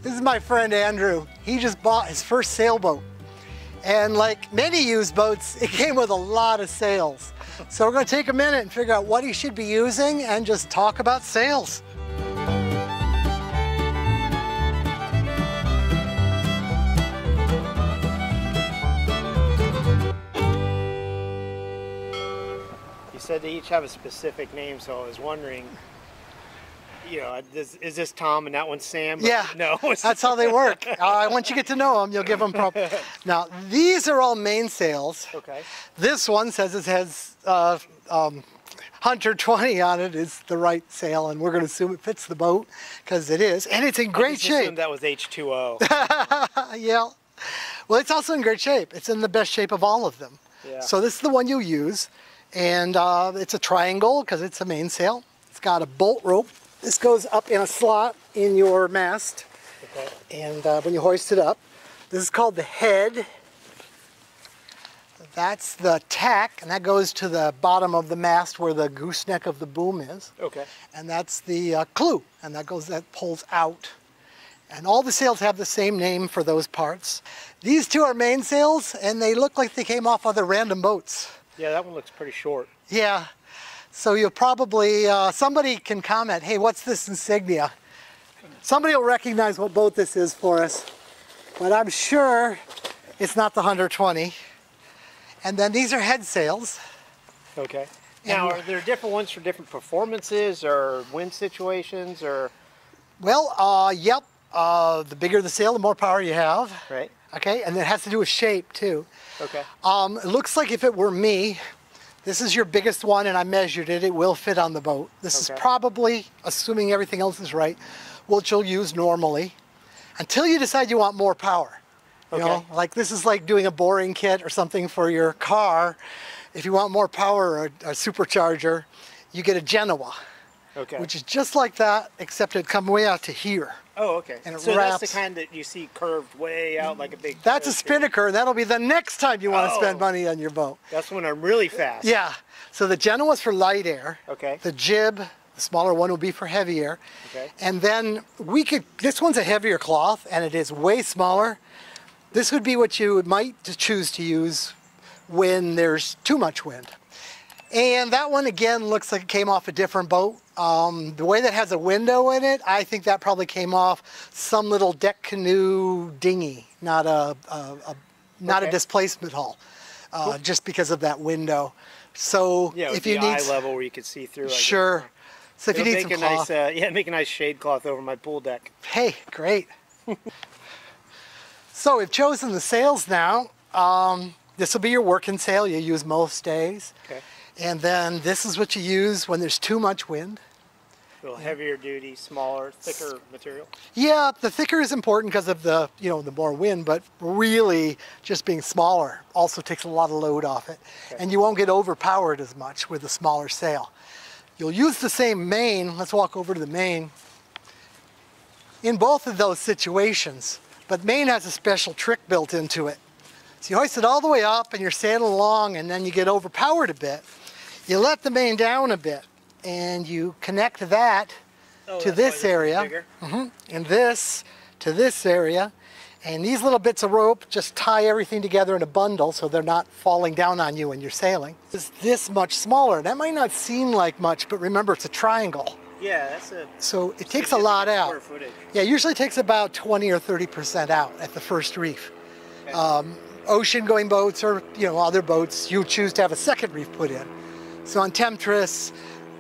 This is my friend Andrew. He just bought his first sailboat. And like many used boats, it came with a lot of sails. So we're going to take a minute and figure out what he should be using and just talk about sails. You said they each have a specific name, so I was wondering, you know, is this Tom and that one's Sam? Yeah, no. That's how they work. Once you get to know them, you'll give them proper. Now, these are all mainsails. Okay. This one says it has Hunter 20 on it is the right sail, and we're going to assume it fits the boat because it is, and it's in great shape. I assumed that was H2O. Yeah. Well, it's also in great shape. It's in the best shape of all of them. Yeah. So this is the one you'll use, and it's a triangle because it's a mainsail. It's got a bolt rope. This goes up in a slot in your mast, okay. And when you hoist it up, this is called the head. That's the tack, and that goes to the bottom of the mast where the gooseneck of the boom is. Okay. And that's the clew, and that pulls out. And all the sails have the same name for those parts. These two are mainsails, and they look like they came off other random boats. Yeah, that one looks pretty short. Yeah. So you'll probably, somebody can comment, hey, what's this insignia? Somebody will recognize what boat this is for us, but I'm sure it's not the Hunter 20. And then these are head sails. Okay. Now, are there different ones for different performances or wind situations or? Well, yep. The bigger the sail, the more power you have. Right. Okay, and it has to do with shape too. Okay. It looks like if it were me, this is your biggest one, and I measured it. It will fit on the boat. This is probably, assuming everything else is right, what you'll use normally until you decide you want more power. You know, like this is like doing a boring kit or something for your car. If you want more power or a supercharger, you get a Genoa, which is just like that, except it comes way out to here. Oh, okay. And it so wraps. that's the kind that you see curved way out like a big... That's a spinnaker. That'll be the next time you want to spend money on your boat. That's when I'm really fast. Yeah. So the Genoa's for light air. Okay. The jib, the smaller one, will be for heavy air. Okay. And then this one's a heavier cloth, and it is way smaller. This would be what you might choose to use when there's too much wind. And that one, again, looks like it came off a different boat. The way that has a window in it, I think that probably came off some little deck canoe dinghy, not a displacement hull, just because of that window. So if you need eye level where you could see through. Sure. So if you need some cloth, make a nice shade cloth over my pool deck. Hey, great. So we've chosen the sails now. This will be your working sail you use most days. Okay. And then this is what you use when there's too much wind. A little heavier duty, smaller, thicker material? Yeah, the thicker is important because of the, the more wind, but really just being smaller also takes a lot of load off it. Okay. And you won't get overpowered as much with a smaller sail. You'll use the same main. Let's walk over to the main. In both of those situations, but main has a special trick built into it. So you hoist it all the way up and you're sailing along, and then you get overpowered a bit. You let the main down a bit and you connect that to this area, and this to this area, and these little bits of rope just tie everything together in a bundle so they're not falling down on you when you're sailing. It's this much smaller. That might not seem like much, but remember it's a triangle. Yeah, that's it. So it takes a lot out. Yeah, usually takes about 20 or 30% out at the first reef. Okay. Ocean-going boats or other boats, you choose to have a second reef put in. So on Temptress,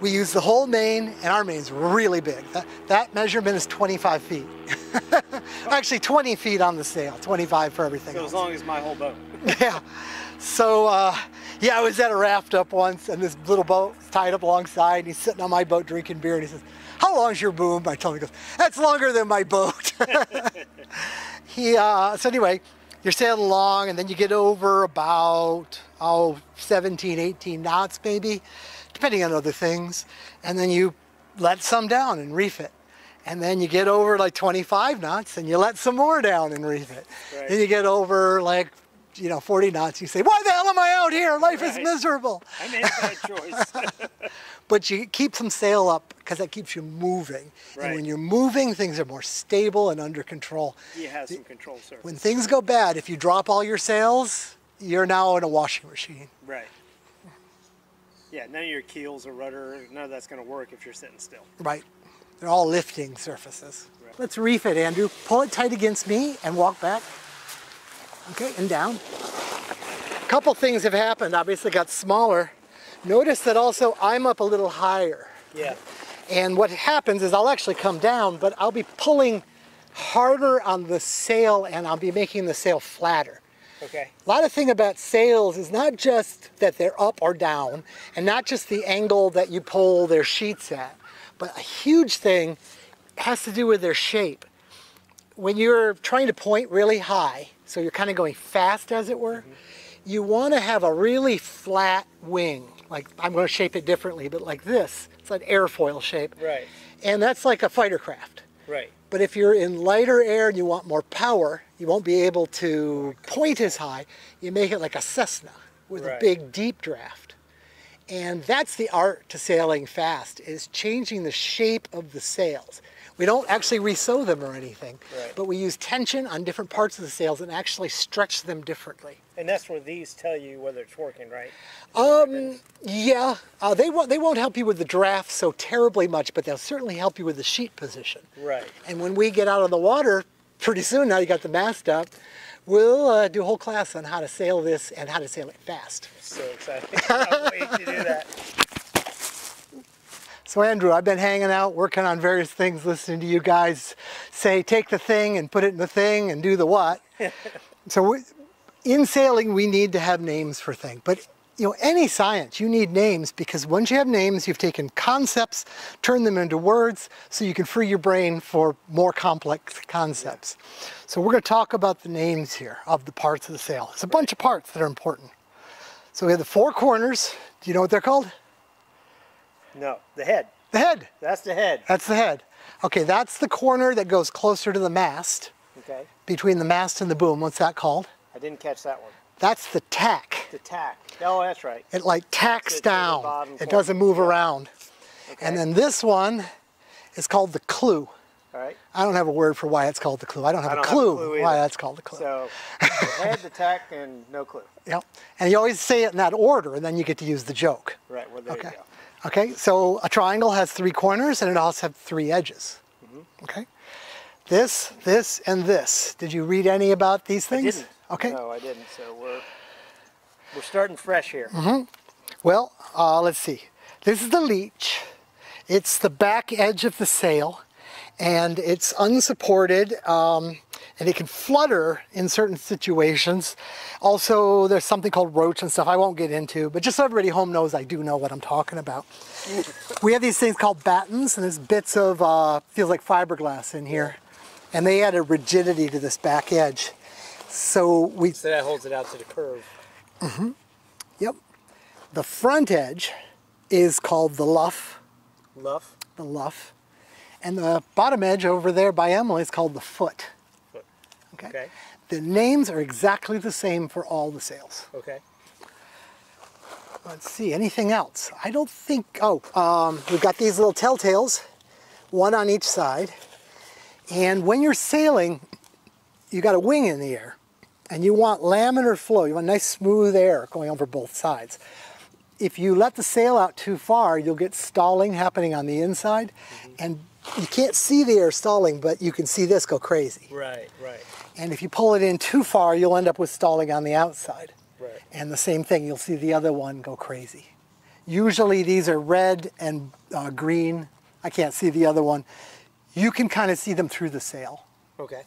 we use the whole main, and our main's really big. That measurement is 25 feet. Actually, 20 feet on the sail, 25 for everything else. As long as my whole boat. Yeah. So, I was at a raft up once, and this little boat was tied up alongside, and he's sitting on my boat drinking beer, and he says, "How long's your boom?" I told him, he goes, "That's longer than my boat." So anyway, you're sailing along, and then you get over about, 17, 18 knots maybe, depending on other things, and then you let some down and reef it. And then you get over like 25 knots, and you let some more down and reef it. Right. Then you get over like 40 knots, you say, "Why the hell am I out here? Life is miserable." I made a bad choice. but you keep some sail up because that keeps you moving. Right. And when you're moving, things are more stable and under control. You have some control surface. When things go bad, if you drop all your sails, you're now in a washing machine. Right. Yeah, none of your keels or rudder, none of that's going to work if you're sitting still. Right. They're all lifting surfaces. Right. Let's reef it, Andrew. Pull it tight against me and walk back. Okay, and down. A couple things have happened. Obviously, it got smaller. Notice that also I'm up a little higher. Yeah. And what happens is I'll actually come down, but I'll be pulling harder on the sail and I'll be making the sail flatter. Okay. A lot of thing about sails is not just that they're up or down, and not just the angle that you pull their sheets at, but a huge thing has to do with their shape. When you're trying to point really high, so you're kind of going fast as it were, you want to have a really flat wing. Like, I'm going to shape it differently, but like this. It's an airfoil shape. Right. And that's like a fighter craft. Right. But if you're in lighter air and you want more power, you won't be able to point as high. You make it like a Cessna with a big deep draft. And that's the art to sailing fast, is changing the shape of the sails. We don't actually resew them or anything, but we use tension on different parts of the sails and actually stretch them differently. And that's where these tell you whether it's working, right? Yeah, they won't help you with the draft so terribly much, but they'll certainly help you with the sheet position. Right. And when we get out of the water, pretty soon, now you got the mast up, we'll do a whole class on how to sail this and how to sail it fast. So excited. I can't wait to do that. So Andrew, I've been hanging out, working on various things, listening to you guys say, take the thing and put it in the thing and do the what. So in sailing, we need to have names for things. But you know, any science, you need names, because once you have names, you've taken concepts, turned them into words, so you can free your brain for more complex concepts. So we're going to talk about the names here of the parts of the sail. It's a bunch of parts that are important. So we have the four corners. Do you know what they're called? No, the head. The head. That's the head. That's the head. Okay, that's the corner that goes closer to the mast. Okay. Between the mast and the boom. What's that called? I didn't catch that one. That's the tack. The tack. Oh, that's right. It like tacks down. It corner. doesn't move around. Okay. And then this one is called the clue. All right. I don't have a word for why it's called the clue. I don't have a clue why that's called the clue. So, the head, the tack, and no clue. Yep. And you always say it in that order, and then you get to use the joke. Right, well, there you go. Okay, so a triangle has three corners, and it also has three edges. Okay? This, and this. Did you read any about these things? I didn't. Okay. No, I didn't. So we're starting fresh here. Well, let's see. This is the leech. It's the back edge of the sail, and it's unsupported, and it can flutter in certain situations. Also, there's something called roach and stuff I won't get into, but just so everybody home knows, I do know what I'm talking about. We have these things called battens, and there's bits of, feels like fiberglass in here, and they add a rigidity to this back edge. So that holds it out to the curve. Yep. The front edge is called the luff. Luff? The luff. And the bottom edge over there by Emily is called the foot. Okay. The names are exactly the same for all the sails. Okay. Let's see, anything else? I don't think, we've got these little telltales, one on each side. And when you're sailing, you got a wing in the air, and you want laminar flow. You want nice smooth air going over both sides. If you let the sail out too far, you'll get stalling happening on the inside, and you can't see the air stalling, but you can see this go crazy. Right, right. And if you pull it in too far, you'll end up with stalling on the outside. Right. And the same thing, you'll see the other one go crazy. Usually these are red and green. I can't see the other one. You can kind of see them through the sail. Okay.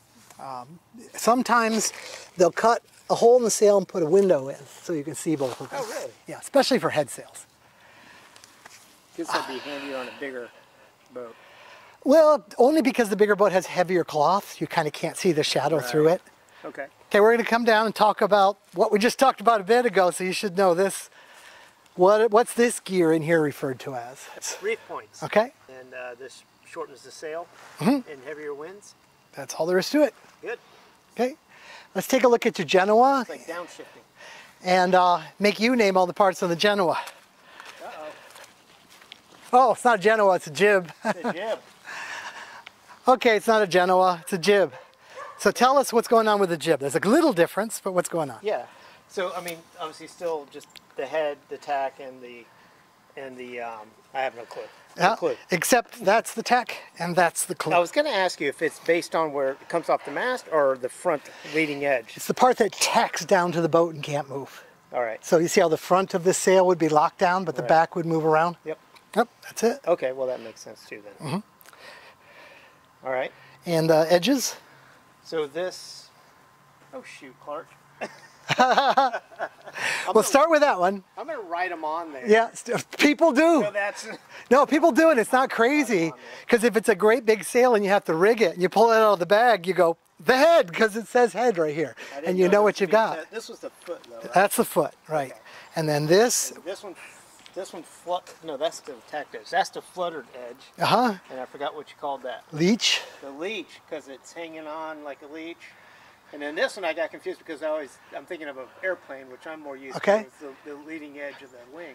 Sometimes they'll cut a hole in the sail and put a window in so you can see both of them. Oh, really? Yeah, especially for head sails. Guess that'd be handier on a bigger boat. Well, only because the bigger boat has heavier cloth. You kind of can't see the shadow through it. Okay. Okay, we're going to come down and talk about what we just talked about a bit ago, so you should know this. What's this gear in here referred to as? Reef points. Okay. And this shortens the sail in heavier winds. That's all there is to it. Good. Okay. Let's take a look at your Genoa. It's like downshifting. And make you name all the parts of the Genoa. Uh-oh. Oh, it's not a Genoa, it's a jib. It's a jib. Okay, it's not a Genoa, it's a jib. So tell us what's going on with the jib. There's a little difference, but what's going on? Yeah. So I mean, obviously, still just the head, the tack, and the I have no clue. No clue. Except that's the tack and that's the clue. I was going to ask you if it's based on where it comes off the mast or the front leading edge. It's the part that tacks down to the boat and can't move. All right. So you see how the front of the sail would be locked down, but the back would move around? Yep. Yep, that's it. Okay, well that makes sense too then. Mm-hmm. All right. And the edges? So this, oh shoot, Clark. We'll start with that one. I'm going to write them on there. Yeah, people do. So that's... No, people do it. It's not crazy. Because if it's a great big sail and you have to rig it, and you pull it out of the bag, you go, the head, because it says head right here. And you know what you've got. This was the foot though, right? That's the foot, right. Okay. And then this. And this one, no, that's the tack edge. That's the fluttered edge. Uh-huh. And I forgot what you called that. Leech. The leech, because it's hanging on like a leech. And then this one I got confused because I'm thinking of an airplane, which I'm more used to. It's the leading edge of the wing.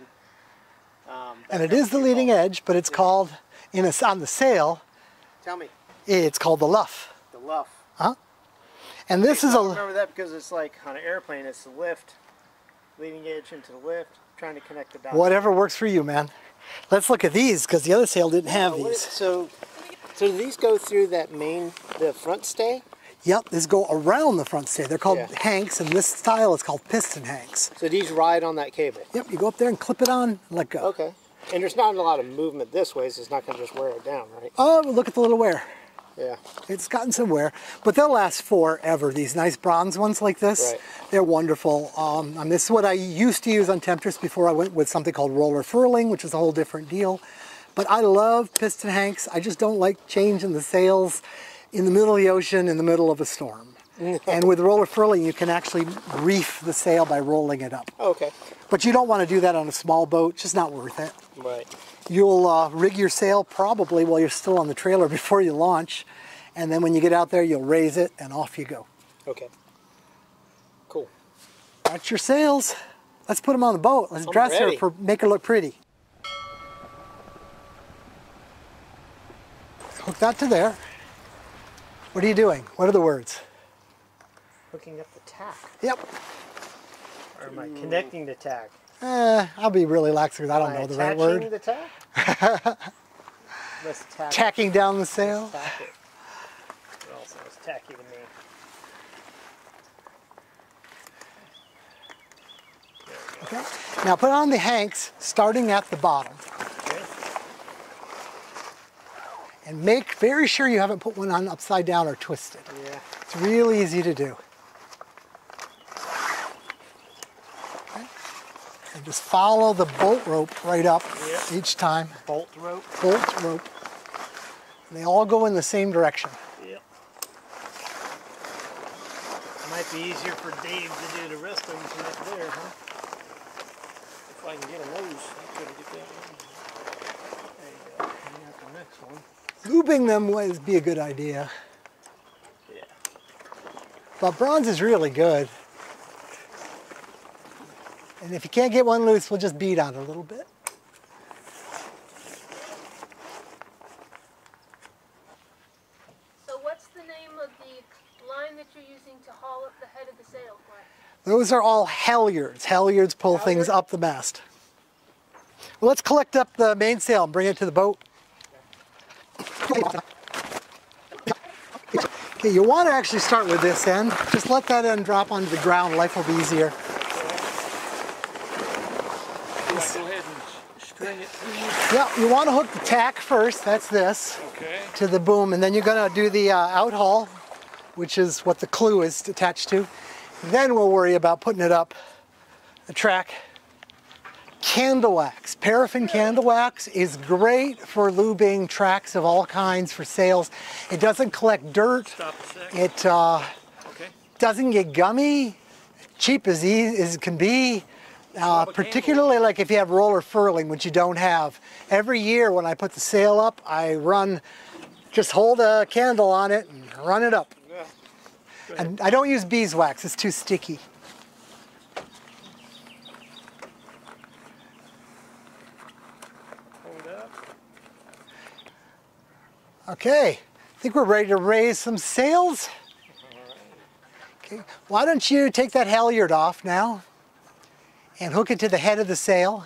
And it is the leading edge, but it's called, on the sail, tell me. It's called the luff. The luff. Huh? And this is a... I remember that because it's like on an airplane, it's the lift, leading edge into the lift, trying to connect the dots. Whatever works for you, man. Let's look at these, because the other sail didn't have these. So do these go through the front stay? Yep, these go around the front stay. They're called hanks, and this style is called piston hanks. So these ride on that cable? Yep, you go up there and clip it on and let go. Okay. And there's not a lot of movement this way, so it's not going to just wear it down, right? Oh, look at the little wear. Yeah. It's gotten some wear, but they'll last forever. These nice bronze ones like this, they're wonderful. And this is what I used to use on Temptress before I went with something called roller furling, which is a whole different deal. But I love piston hanks. I just don't like changing the sails in the middle of the ocean in the middle of a storm. And with roller furling, you can actually reef the sail by rolling it up. Okay. But you don't want to do that on a small boat. It's just not worth it. Right. You'll rig your sail probably while you're still on the trailer before you launch. And then when you get out there, you'll raise it and off you go. Okay. Cool. That's your sails. Let's put them on the boat. Let's dress her for make her look pretty. Hook that to there. What are you doing? What are the words? Hooking up the tack. Yep. Or am I connecting the tack? I'll be really lax because I don't know the right word. Attaching the tack? Let's tack Tacking down the sail. Tack it. It also is tacky to me. Okay. Now put on the hanks starting at the bottom. Okay. And make very sure you haven't put one on upside down or twisted. Yeah. It's really easy to do. Okay. And just follow the bolt rope right up each time. Bolt rope? Bolt rope. And they all go in the same direction. Yep. Might be easier for Dave to do the rest of them from up there, huh? If I can get them loose, I could get that one. There you go. And that's the next one. Lubing them would be a good idea. Yeah. But bronze is really good. And if you can't get one loose, we'll just beat on it a little bit. So what's the name of the line that you're using to haul up the head of the sail, Clark? Those are all halyards. Halyards pull things up the mast. Well, let's collect up the mainsail and bring it to the boat. Okay, you want to actually start with this end. Just let that end drop onto the ground. Life will be easier. Go ahead and string it through. Yeah, you want to hook the tack first. That's this. Okay. To the boom, and then you're going to do the outhaul, which is what the clue is attached to. Then we'll worry about putting it up the track. Candle wax. Paraffin candle wax is great for lubing tracks of all kinds for sails. It doesn't collect dirt. Stop a sec. It Okay. doesn't get gummy. Cheap as it can be. Particularly like if you have roller furling, which you don't have. Every year when I put the sail up, I just hold a candle on it and run it up. Yeah. And I don't use beeswax, it's too sticky. Hold up. Okay, I think we're ready to raise some sails. Okay, why don't you take that halyard off now and hook it to the head of the sail.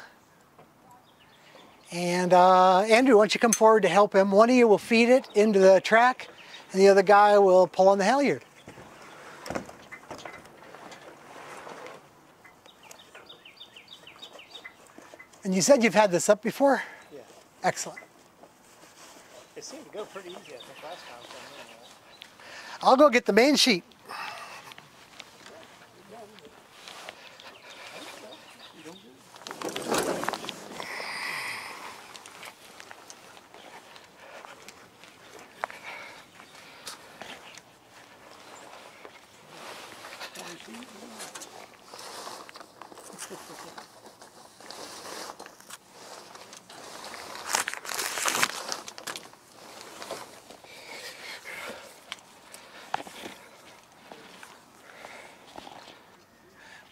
And Andrew, why don't you come forward to help him? One of you will feed it into the track and the other guy will pull on the halyard. And you said you've had this up before? Yeah. Excellent. It seemed to go pretty easy, I think, last time. I'll go get the main sheet.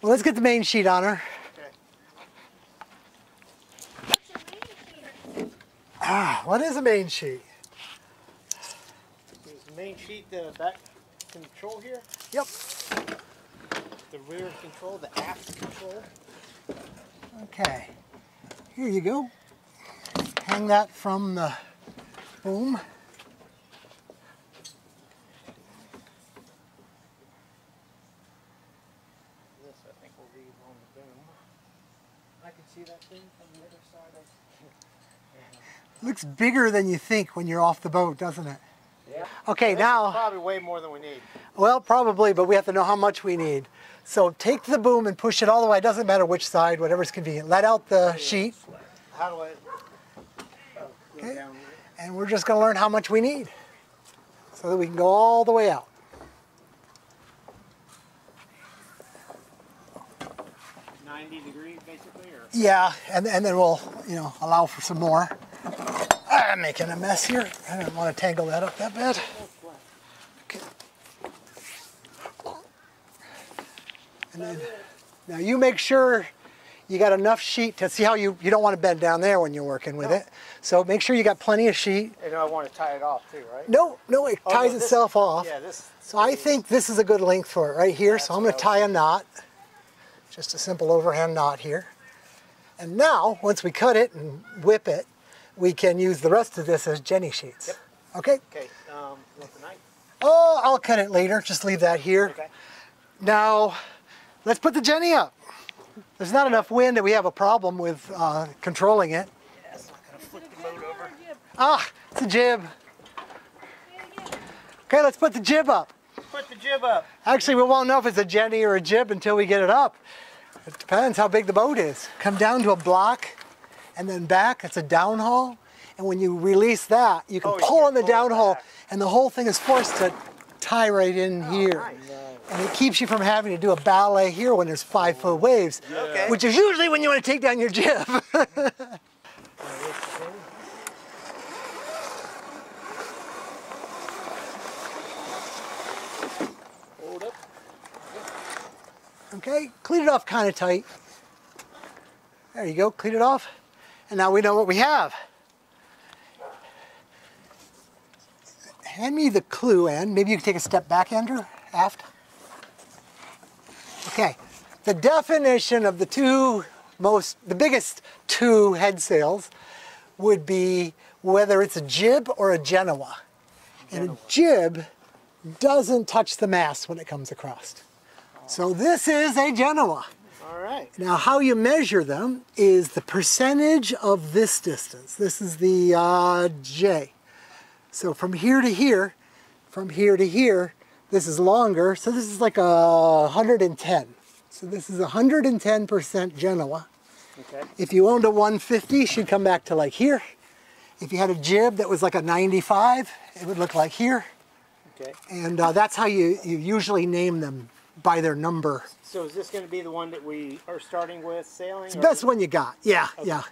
Well, let's get the main sheet on her. Okay. What is a main sheet? Is the main sheet the back control here? Yep. The rear control, the aft control? Okay. Here you go. Hang that from the boom. This, I think, will leave on the boom. I can see that thing from the other side of Looks bigger than you think when you're off the boat, doesn't it? Yeah. Okay, This now, is probably way more than we need. well, probably, but we have to know how much we need. So take the boom and push it all the way. It doesn't matter which side, whatever's convenient. Let out the sheet, How do I go Okay. down here? and we're just going to learn how much we need so that we can go all the way out. 90 degrees, basically, or? Yeah, and then we'll, allow for some more. I'm making a mess here. I don't want to tangle that up that bad. Okay. And then, now you make sure you got enough sheet to see how you don't want to bend down there when you're working with it. So make sure you got plenty of sheet. And I want to tie it off too, right? No, it Oh, ties no, this- itself off. Yeah, this. So I think this is a good length for it right here. So I'm going to tie a knot. Just a simple overhand knot here. And now, once we cut it and whip it, we can use the rest of this as Jenny sheets. Yep. Okay? Okay, with the knife. Oh, I'll cut it later. Just leave that here. Okay. Now, let's put the Jenny up. There's not enough wind that we have a problem with controlling it. Yeah, it's not going to flip the boat over. Ah, it's a jib. Okay, let's put the jib up. Put the jib up. Actually, we won't know if it's a Jenny or a jib until we get it up. It depends how big the boat is. Come down to a block and then back. It's a downhaul. And when you release that, you can pull on the downhaul and the whole thing is forced to tie right in here. Nice. And it keeps you from having to do a ballet here when there's 5-foot waves, Okay. which is usually when you want to take down your jib. Hold up. Okay, clean it off kind of tight. There you go, clean it off. And now we know what we have. Hand me the clue, Ann. Maybe you can take a step back, Andrew, aft. Okay, the definition of the biggest two head sails would be whether it's a jib or a Genoa. And a jib doesn't touch the mast when it comes across. So this is a Genoa. All right. Now how you measure them is the percentage of this distance. This is the J. So from here to here, this is longer. So this is like 110. So this is 110% Genoa. Okay. If you owned a 150, she'd come back to like here. If you had a jib that was like a 95, it would look like here. Okay. And that's how you usually name them, by their number. So is this going to be the one that we are starting with sailing? It's the best one you got. Yeah, yeah.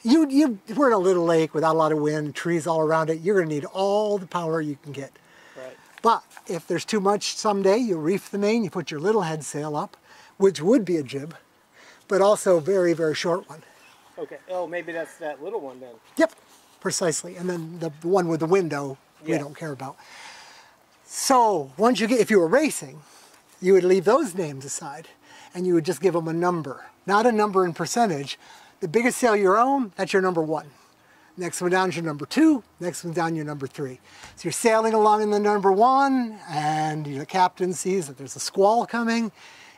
We're in a little lake without a lot of wind, trees all around it. You're going to need all the power you can get. Right. But if there's too much someday, you reef the main, you put your little head sail up, which would be a jib, but also a very, very short one. Okay. Oh, maybe that's that little one then. Yep, precisely. And then the one with the window we don't care about. So once you get, if you were racing, you would leave those names aside and you would just give them a number, not a number in percentage. The biggest sail you own, that's your number 1. Next one down is your number 2, next one down your number 3. So you're sailing along in the number 1 and the captain sees that there's a squall coming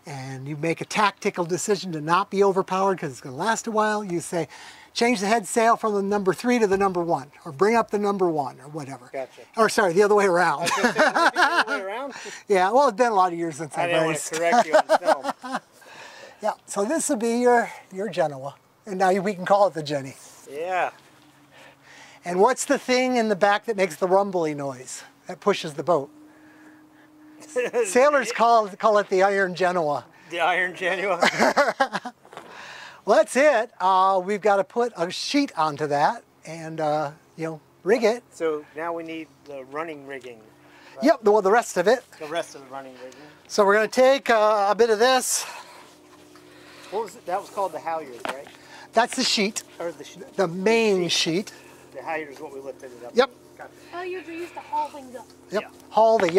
and you make a tactical decision to not be overpowered because it's going to last a while. You say, change the head sail from the number 3 to the number 1, or bring up the number 1, or whatever. Gotcha. Or sorry, the other way around. The other way around? Yeah, well, it's been a lot of years since I I've didn't want raced. to correct you on film. Yeah, so this will be your Genoa, and now we can call it the Jenny. Yeah. And what's the thing in the back that makes the rumbly noise that pushes the boat? Sailors call it the Iron Genoa. The Iron Genoa. Well, that's it. We've got to put a sheet onto that and rig it. So now we need the running rigging. Right? Yep, the rest of it. The rest of the running rigging. So we're going to take a bit of this. What was it? That was called the halyard, right? That's the sheet, Or the main sheet. The halyard is what we lifted it up. Yep. Gotcha. Halyards are used to haul things up. Yep. Yeah. Haul the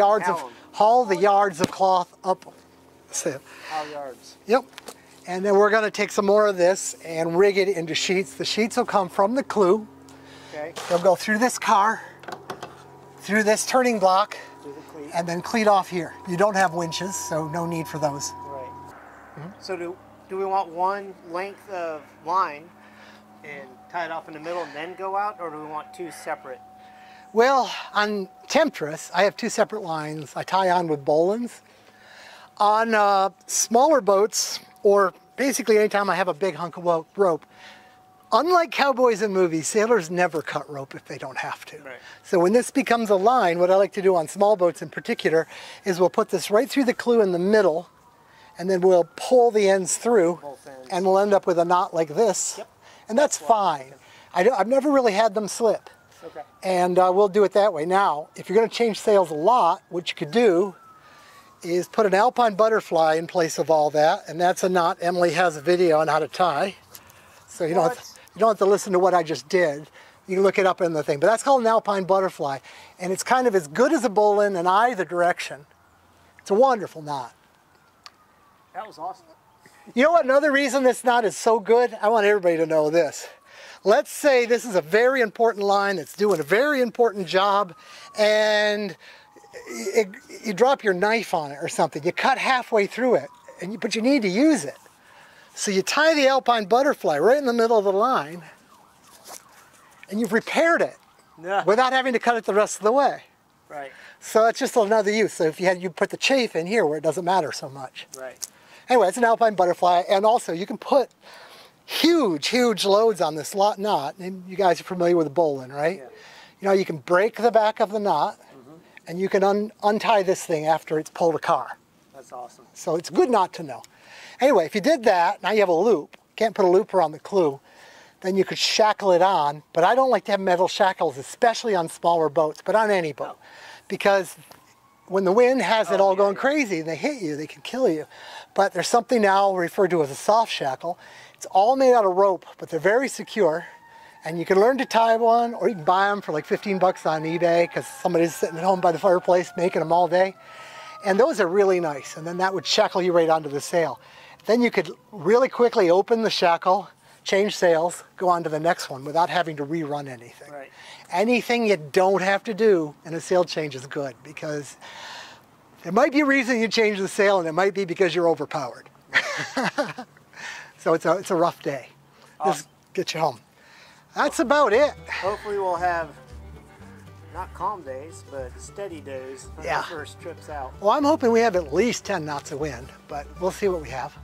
yards of cloth up. So, Halyards. yep. And then we're going to take some more of this and rig it into sheets. The sheets will come from the clew. Okay. They'll go through this car, through this turning block, Do the cleat. and then cleat off here. You don't have winches, so no need for those. Right. So do we want one length of line and tie it off in the middle and then go out, or do we want 2 separate? Well, on Temptress, I have 2 separate lines. I tie on with bowlines. On smaller boats, or basically anytime I have a big hunk of rope, unlike cowboys in movies, sailors never cut rope if they don't have to. Right. So when this becomes a line, what I like to do on small boats in particular is we'll put this right through the clew in the middle, and then we'll pull the ends through, Both ends. and we'll end up with a knot like this. Yep. And that's fine. I've never really had them slip. Okay. And we'll do it that way. Now, if you're going to change sails a lot, what you could do is put an alpine butterfly in place of all that, and that's a knot Emily has a video on how to tie. So you don't have to listen to what I just did. You can look it up in the thing. But that's called an alpine butterfly, and it's kind of as good as a bowline in either direction. It's a wonderful knot. That was awesome. You know what, another reason this knot is so good? I want everybody to know this. Let's say this is a very important line that's doing a very important job, and you drop your knife on it or something. You cut halfway through it, but you need to use it. So you tie the alpine butterfly right in the middle of the line, and you've repaired it without having to cut it the rest of the way. Right. So it's just another use. So if you put the chafe in here where it doesn't matter so much. Right. Anyway, it's an alpine butterfly, and also you can put huge loads on this knot. And you guys are familiar with a bowline, right? Yeah. You know, you can break the back of the knot, and you can untie this thing after it's pulled a car. That's awesome. So it's a good knot to know. Anyway, if you did that, now you have a loop. Can't put a loop around the clew. Then you could shackle it on, but I don't like to have metal shackles, especially on smaller boats, but on any boat. Because when the wind has it all going crazy, they hit you, they can kill you. But there's something now referred to as a soft shackle. It's all made out of rope, but they're very secure. And you can learn to tie one, or you can buy them for like 15 bucks on eBay because somebody's sitting at home by the fireplace making them all day. And those are really nice. And then that would shackle you right onto the sail. Then you could really quickly open the shackle, change sails, go on to the next one without having to rerun anything. Right. Anything you don't have to do in a sail change is good, because there might be a reason you change the sail, and it might be because you're overpowered. So it's a rough day. Just get you home. That's about it. Hopefully we'll have not calm days, but steady days on our first trips out. Well, I'm hoping we have at least 10 knots of wind, but we'll see what we have.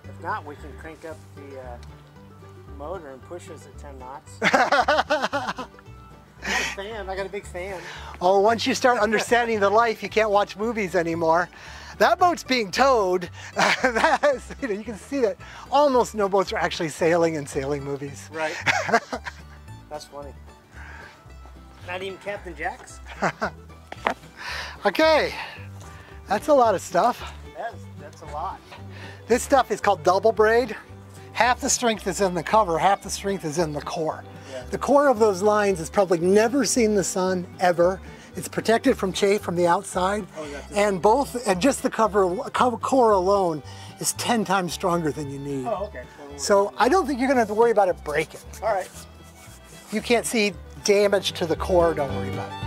If not, we can crank up the motor and push us at 10 knots. I got a big fan. Oh, once you start understanding the life, you can't watch movies anymore. That boat's being towed. You can see that almost no boats are actually sailing in sailing movies. Right. That's funny. Not even Captain Jack's? Okay, that's a lot of stuff. That's a lot. This stuff is called double braid. half the strength is in the cover, half the strength is in the core. Yeah. The core of those lines has probably never seen the sun ever. It's protected from chafe from the outside, and just the core alone is 10 times stronger than you need. Oh, okay. So I don't think you're gonna have to worry about it breaking. All right. You can't see damage to the core, don't worry about it.